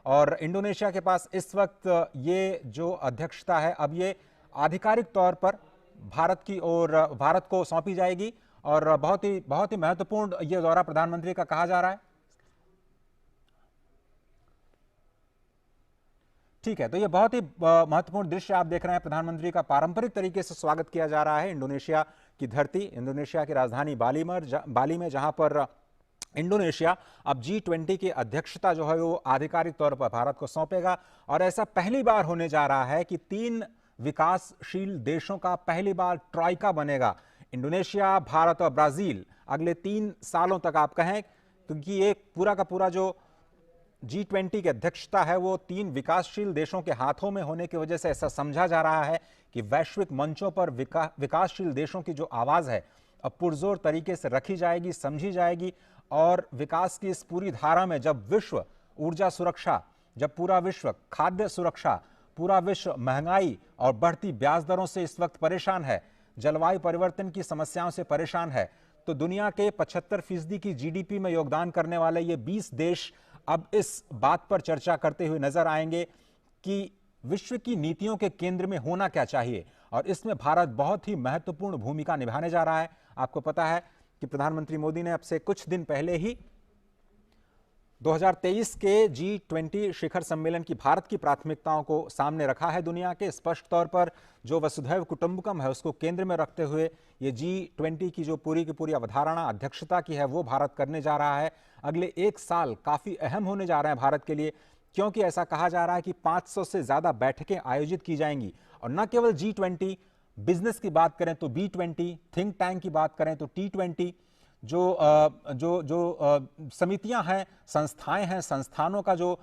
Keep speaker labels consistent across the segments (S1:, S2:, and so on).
S1: और इंडोनेशिया के पास इस वक्त ये जो अध्यक्षता है अब ये आधिकारिक तौर पर भारत की ओर भारत को सौंपी जाएगी और बहुत ही महत्वपूर्ण ये दौरा प्रधानमंत्री का कहा जा रहा है। ठीक है, तो ये बहुत ही महत्वपूर्ण दृश्य आप देख रहे हैं। प्रधानमंत्री का पारंपरिक तरीके से स्वागत किया जा रहा है इंडोनेशिया की धरती, इंडोनेशिया की राजधानी बाली में, जहां पर इंडोनेशिया अब G20 की अध्यक्षता जो है वो आधिकारिक तौर पर भारत को सौंपेगा। और ऐसा पहली बार होने जा रहा है कि 3 विकासशील देशों का पहली बार ट्राइका बनेगा, इंडोनेशिया, भारत और ब्राजील। अगले 3 सालों तक आप कहें, क्योंकि ये पूरा का पूरा जो G20 की अध्यक्षता है वो 3 विकासशील देशों के हाथों में होने की वजह से ऐसा समझा जा रहा है कि वैश्विक मंचों पर विकासशील देशों की जो आवाज है अब पुरजोर तरीके से रखी जाएगी, समझी जाएगी। और विकास की इस पूरी धारा में जब विश्व ऊर्जा सुरक्षा, जब पूरा विश्व खाद्य सुरक्षा, पूरा विश्व महंगाई और बढ़ती ब्याज दरों से इस वक्त परेशान है, जलवायु परिवर्तन की समस्याओं से परेशान है, तो दुनिया के 75% की जीडीपी में योगदान करने वाले ये 20 देश अब इस बात पर चर्चा करते हुए नजर आएंगे कि विश्व की नीतियों के केंद्र में होना क्या चाहिए। और इसमें भारत बहुत ही महत्वपूर्ण भूमिका निभाने जा रहा है। आपको पता है कि प्रधानमंत्री मोदी ने अब से कुछ दिन पहले ही 2023 के G20 शिखर सम्मेलन की भारत की प्राथमिकताओं को सामने रखा है दुनिया के। स्पष्ट तौर पर जो वसुधैव कुटुंबकम है उसको केंद्र में रखते हुए ये G20 की जो पूरी की पूरी अवधारणा अध्यक्षता की है वो भारत करने जा रहा है। अगले 1 साल काफी अहम होने जा रहे हैं भारत के लिए, क्योंकि ऐसा कहा जा रहा है कि 500 से ज्यादा बैठकें आयोजित की जाएंगी। और न केवल G20, बिजनेस की बात करें तो B20, थिंक टैंक की बात करें तो T20, जो समितियां हैं, संस्थाएं हैं, संस्थानों का जो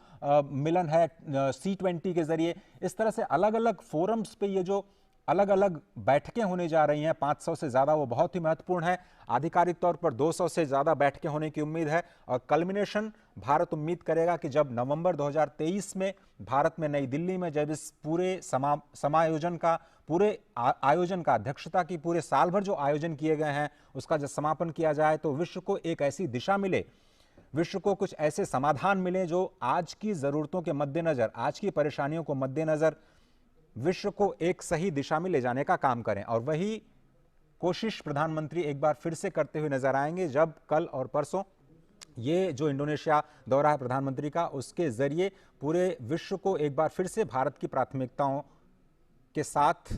S1: मिलन है C20 के जरिए, इस तरह से अलग अलग फोरम्स पे ये जो अलग अलग बैठकें होने जा रही हैं 500 से ज्यादा, वो बहुत ही महत्वपूर्ण है। आधिकारिक तौर पर 200 से ज्यादा बैठकें होने की उम्मीद है। और कल्मिनेशन भारत उम्मीद करेगा कि जब नवंबर 2023 में भारत में नई दिल्ली में जब इस पूरे समायोजन का, पूरे आयोजन का, अध्यक्षता की पूरे साल भर जो आयोजन किए गए हैं उसका जब समापन किया जाए तो विश्व को एक ऐसी दिशा मिले, विश्व को कुछ ऐसे समाधान मिले जो आज की जरूरतों के मद्देनजर, आज की परेशानियों को मद्देनजर विश्व को एक सही दिशा में ले जाने का काम करें। और वही कोशिश प्रधानमंत्री एक बार फिर से करते हुए नजर आएंगे जब कल और परसों ये जो इंडोनेशिया दौरा है प्रधानमंत्री का, उसके जरिए पूरे विश्व को एक बार फिर से भारत की प्राथमिकताओं के साथ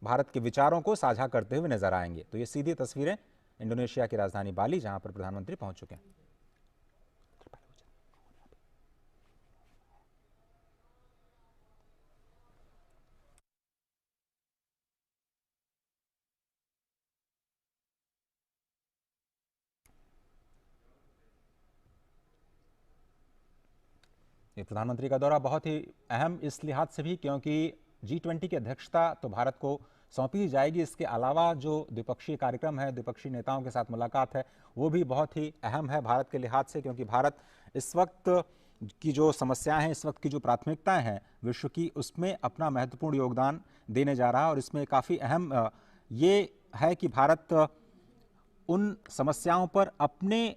S1: भारत के विचारों को साझा करते हुए नजर आएंगे। तो ये सीधी तस्वीरें इंडोनेशिया की राजधानी बाली, जहां पर प्रधानमंत्री पहुंच चुके हैं। ये प्रधानमंत्री का दौरा बहुत ही अहम इस लिहाज से भी क्योंकि G20 की अध्यक्षता तो भारत को सौंपी ही जाएगी। इसके अलावा जो द्विपक्षीय कार्यक्रम है, द्विपक्षीय नेताओं के साथ मुलाकात है, वो भी बहुत ही अहम है भारत के लिहाज से, क्योंकि भारत इस वक्त की जो समस्याएं हैं, इस वक्त की जो प्राथमिकताएं हैं विश्व की, उसमें अपना महत्वपूर्ण योगदान देने जा रहा है। और इसमें काफ़ी अहम ये है कि भारत उन समस्याओं पर अपने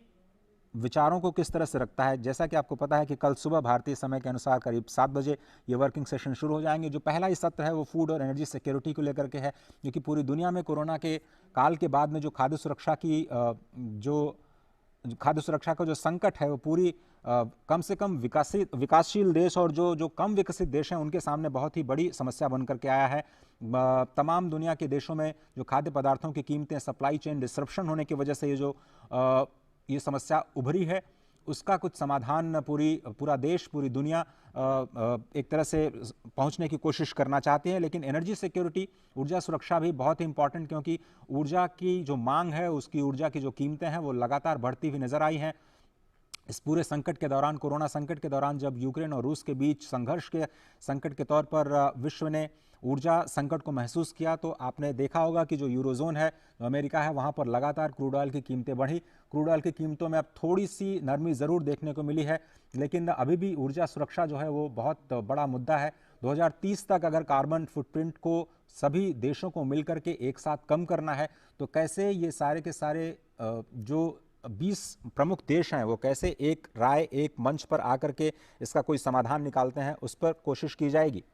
S1: विचारों को किस तरह से रखता है। जैसा कि आपको पता है कि कल सुबह भारतीय समय के अनुसार करीब 7 बजे ये वर्किंग सेशन शुरू हो जाएंगे। जो पहला ही सत्र है वो फूड और एनर्जी सिक्योरिटी को लेकर के है, क्योंकि पूरी दुनिया में कोरोना के काल के बाद में जो खाद्य सुरक्षा की खाद्य सुरक्षा का जो संकट है वो पूरी कम से कम विकासशील देश और जो कम विकसित देश हैं उनके सामने बहुत ही बड़ी समस्या बनकर के आया है। तमाम दुनिया के देशों में जो खाद्य पदार्थों की कीमतें, सप्लाई चेन डिसरप्शन होने की वजह से ये समस्या उभरी है, उसका कुछ समाधान पूरा देश, पूरी दुनिया एक तरह से पहुंचने की कोशिश करना चाहती है। लेकिन एनर्जी सिक्योरिटी, ऊर्जा सुरक्षा भी बहुत ही इंपॉर्टेंट, क्योंकि ऊर्जा की जो मांग है, उसकी ऊर्जा की जो कीमतें हैं वो लगातार बढ़ती हुई नजर आई हैं। इस पूरे संकट के दौरान, कोरोना संकट के दौरान, जब यूक्रेन और रूस के बीच संघर्ष के संकट के तौर पर विश्व ने ऊर्जा संकट को महसूस किया, तो आपने देखा होगा कि जो यूरोजोन है, जो अमेरिका है, वहाँ पर लगातार क्रूड ऑयल की कीमतें बढ़ी। क्रूड ऑयल की कीमतों में अब थोड़ी सी नरमी ज़रूर देखने को मिली है, लेकिन अभी भी ऊर्जा सुरक्षा जो है वो बहुत बड़ा मुद्दा है। 2030 तक अगर कार्बन फुटप्रिंट को सभी देशों को मिलकर के एक साथ कम करना है, तो कैसे ये सारे के सारे जो 20 प्रमुख देश हैं वो कैसे एक राय, एक मंच पर आकर के इसका कोई समाधान निकालते हैं, उस पर कोशिश की जाएगी।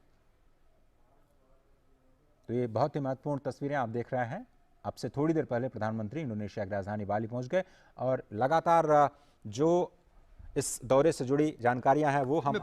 S1: तो ये बहुत ही महत्वपूर्ण तस्वीरें आप देख रहे हैं। अब से थोड़ी देर पहले प्रधानमंत्री इंडोनेशिया की राजधानी बाली पहुंच गए और लगातार जो इस दौरे से जुड़ी जानकारियां हैं वो हम